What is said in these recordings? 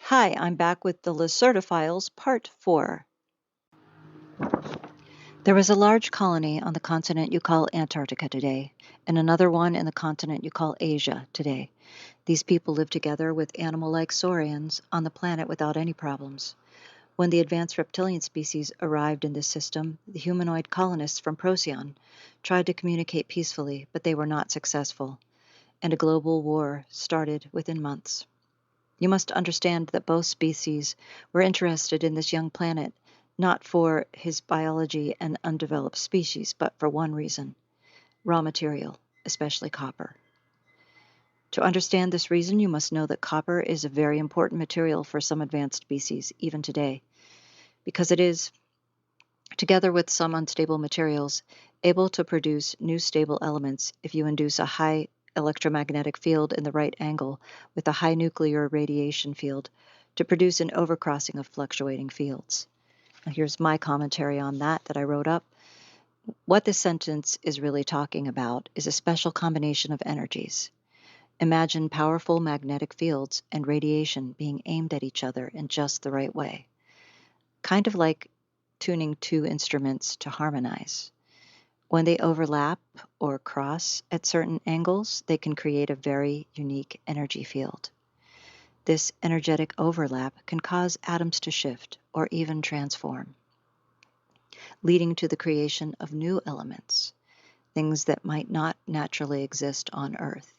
Hi, I'm back with the Lacerta Files, Part 4. There was a large colony on the continent you call Antarctica today, and another one in the continent you call Asia today. These people lived together with animal-like saurians on the planet without any problems. When the advanced reptilian species arrived in this system, the humanoid colonists from Procyon tried to communicate peacefully, but they were not successful, and a global war started within months. You must understand that both species were interested in this young planet, not for his biology and undeveloped species, but for one reason: raw material, especially copper. To understand this reason, you must know that copper is a very important material for some advanced species, even today, because it is, together with some unstable materials, able to produce new stable elements if you induce a high electromagnetic field in the right angle with a high nuclear radiation field to produce an overcrossing of fluctuating fields. Now here's my commentary on that I wrote up. What this sentence is really talking about is a special combination of energies. Imagine powerful magnetic fields and radiation being aimed at each other in just the right way, kind of like tuning two instruments to harmonize. When they overlap or cross at certain angles, they can create a very unique energy field. This energetic overlap can cause atoms to shift or even transform, leading to the creation of new elements, things that might not naturally exist on Earth.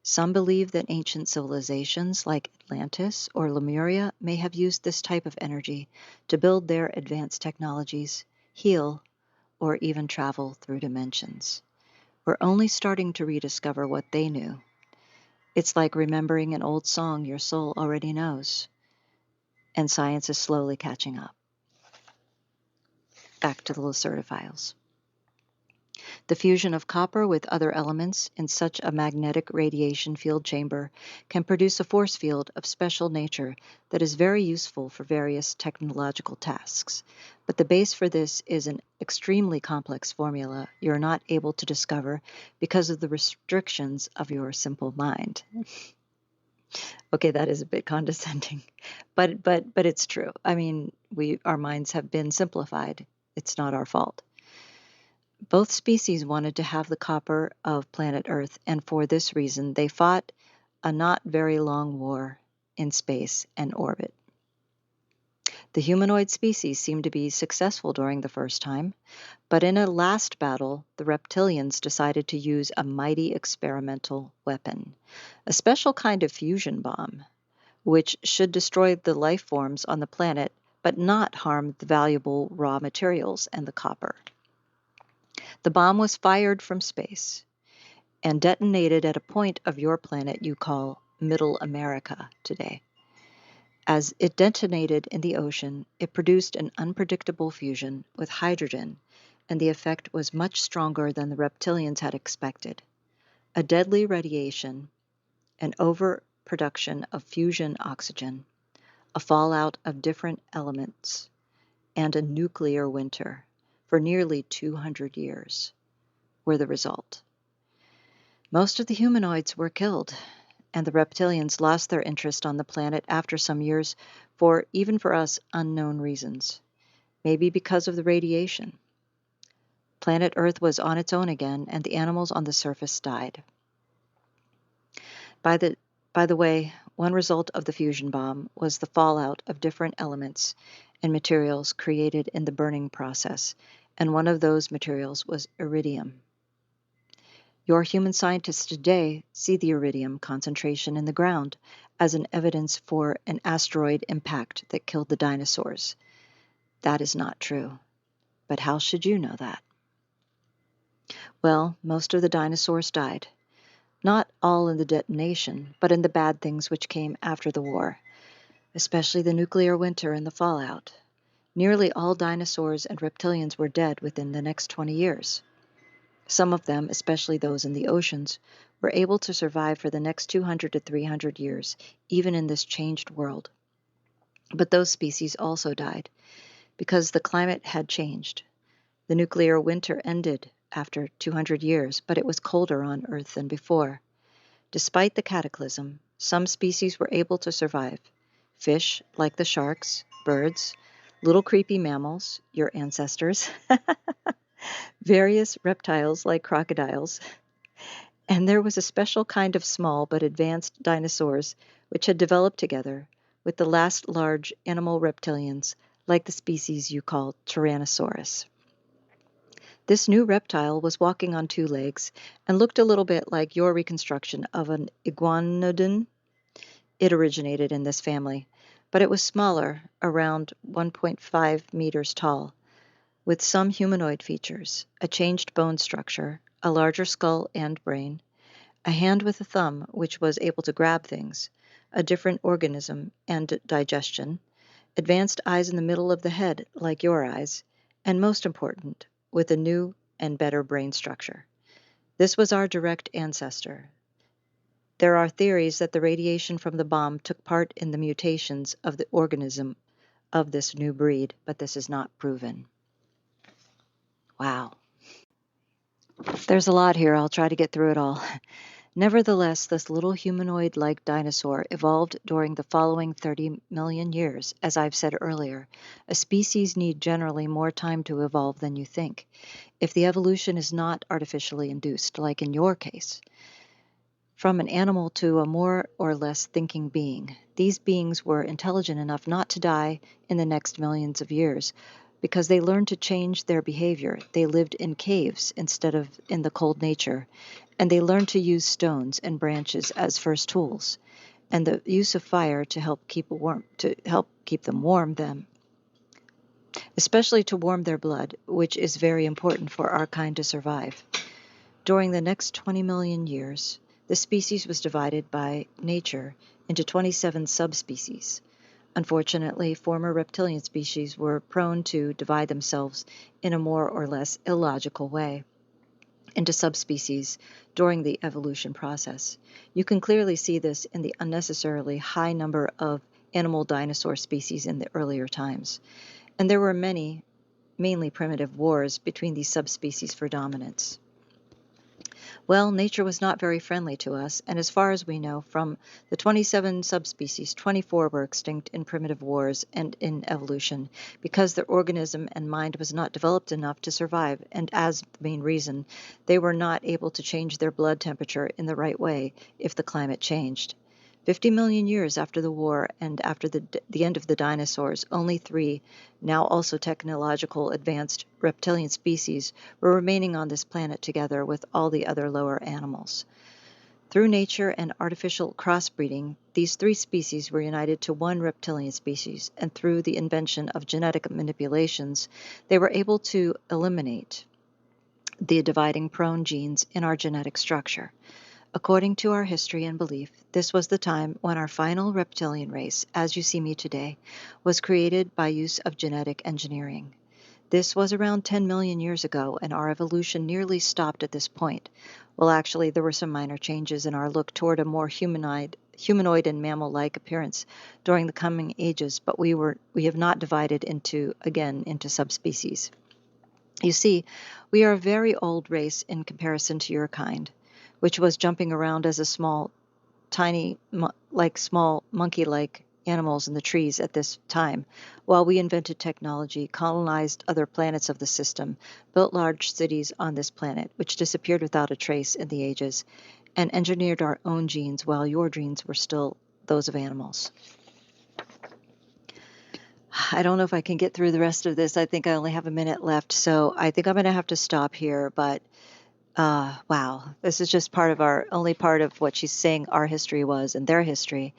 Some believe that ancient civilizations like Atlantis or Lemuria may have used this type of energy to build their advanced technologies, heal, or even travel through dimensions. We're only starting to rediscover what they knew. It's like remembering an old song your soul already knows, and science is slowly catching up. Back to the Lacerta Files. The fusion of copper with other elements in such a magnetic radiation field chamber can produce a force field of special nature that is very useful for various technological tasks. But the base for this is an extremely complex formula you're not able to discover because of the restrictions of your simple mind. Okay, that is a bit condescending, but it's true. I mean, our minds have been simplified. It's not our fault. Both species wanted to have the copper of planet Earth, and for this reason they fought a not very long war in space and orbit. The humanoid species seemed to be successful during the first time, but in a last battle, the reptilians decided to use a mighty experimental weapon, a special kind of fusion bomb, which should destroy the life forms on the planet but not harm the valuable raw materials and the copper. The bomb was fired from space and detonated at a point of your planet you call Middle America today. As it detonated in the ocean, it produced an unpredictable fusion with hydrogen, and the effect was much stronger than the reptilians had expected. A deadly radiation, an overproduction of fusion oxygen, a fallout of different elements, and a nuclear winter for nearly 200 years were the result. Most of the humanoids were killed, and the reptilians lost their interest on the planet after some years for, even for us, unknown reasons. Maybe because of the radiation. Planet Earth was on its own again, and the animals on the surface died. By the way, one result of the fusion bomb was the fallout of different elements and materials created in the burning process, and one of those materials was iridium. Your human scientists today see the iridium concentration in the ground as an evidence for an asteroid impact that killed the dinosaurs. That is not true. But how should you know that? Well, most of the dinosaurs died. Not all in the detonation, but in the bad things which came after the war, especially the nuclear winter and the fallout. Nearly all dinosaurs and reptilians were dead within the next 20 years. Some of them, especially those in the oceans, were able to survive for the next 200 to 300 years, even in this changed world. But those species also died, because the climate had changed. The nuclear winter ended after 200 years, but it was colder on Earth than before. Despite the cataclysm, some species were able to survive. fish like the sharks, birds, little creepy mammals, your ancestors, various reptiles like crocodiles, and there was a special kind of small but advanced dinosaurs which had developed together with the last large animal reptilians like the species you call Tyrannosaurus. This new reptile was walking on two legs and looked a little bit like your reconstruction of an iguanodon. It originated in this family, but it was smaller, around 1.5 meters tall, with some humanoid features, a changed bone structure, a larger skull and brain, a hand with a thumb which was able to grab things, a different organism and digestion, advanced eyes in the middle of the head like your eyes, and most important, with a new and better brain structure. This was our direct ancestor. There are theories that the radiation from the bomb took part in the mutations of the organism of this new breed, but this is not proven. Wow. There's a lot here. I'll try to get through it all. Nevertheless, this little humanoid-like dinosaur evolved during the following 30 million years. As I've said earlier, a species need generally more time to evolve than you think, if the evolution is not artificially induced, like in your case. From an animal to a more or less thinking being. These beings were intelligent enough not to die in the next millions of years because they learned to change their behavior. They lived in caves instead of in the cold nature, and they learned to use stones and branches as first tools, and the use of fire to help keep them warm, especially to warm their blood, which is very important for our kind to survive. During the next 20 million years, the species was divided by nature into 27 subspecies. Unfortunately, former reptilian species were prone to divide themselves in a more or less illogical way into subspecies during the evolution process. You can clearly see this in the unnecessarily high number of animal dinosaur species in the earlier times. And there were many, mainly primitive, wars between these subspecies for dominance. Well, nature was not very friendly to us, and as far as we know, from the 27 subspecies, 24 were extinct in primitive wars and in evolution, because their organism and mind was not developed enough to survive, and as the main reason, they were not able to change their blood temperature in the right way if the climate changed. 50 million years after the war and after the end of the dinosaurs, only 3, now also technological advanced reptilian species, were remaining on this planet together with all the other lower animals. Through nature and artificial crossbreeding, these 3 species were united to one reptilian species, and through the invention of genetic manipulations, they were able to eliminate the dividing prone genes in our genetic structure. According to our history and belief, this was the time when our final reptilian race, as you see me today, was created by use of genetic engineering. This was around 10 million years ago, and our evolution nearly stopped at this point. Well, actually, there were some minor changes in our look toward a more humanoid and mammal-like appearance during the coming ages, but we have not divided into subspecies. You see, we are a very old race in comparison to your kind, which was jumping around as a small monkey-like animals in the trees at this time, while we invented technology, colonized other planets of the system, built large cities on this planet, which disappeared without a trace in the ages, and engineered our own genes while your genes were still those of animals. I don't know if I can get through the rest of this. I think I only have a minute left, so I think I'm going to have to stop here, but wow, this is just only part of what she's saying our history was and their history.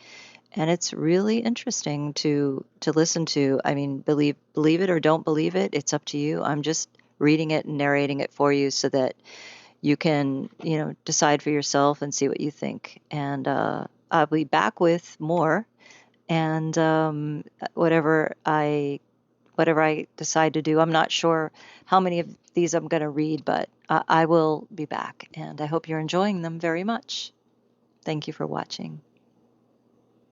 And it's really interesting to listen to. I mean, believe it or don't believe it, it's up to you. I'm just reading it and narrating it for you so that you can, decide for yourself and see what you think. And I'll be back with more. And whatever I decide to do. I'm not sure how many of these I'm going to read, but I will be back, and I hope you're enjoying them very much. Thank you for watching.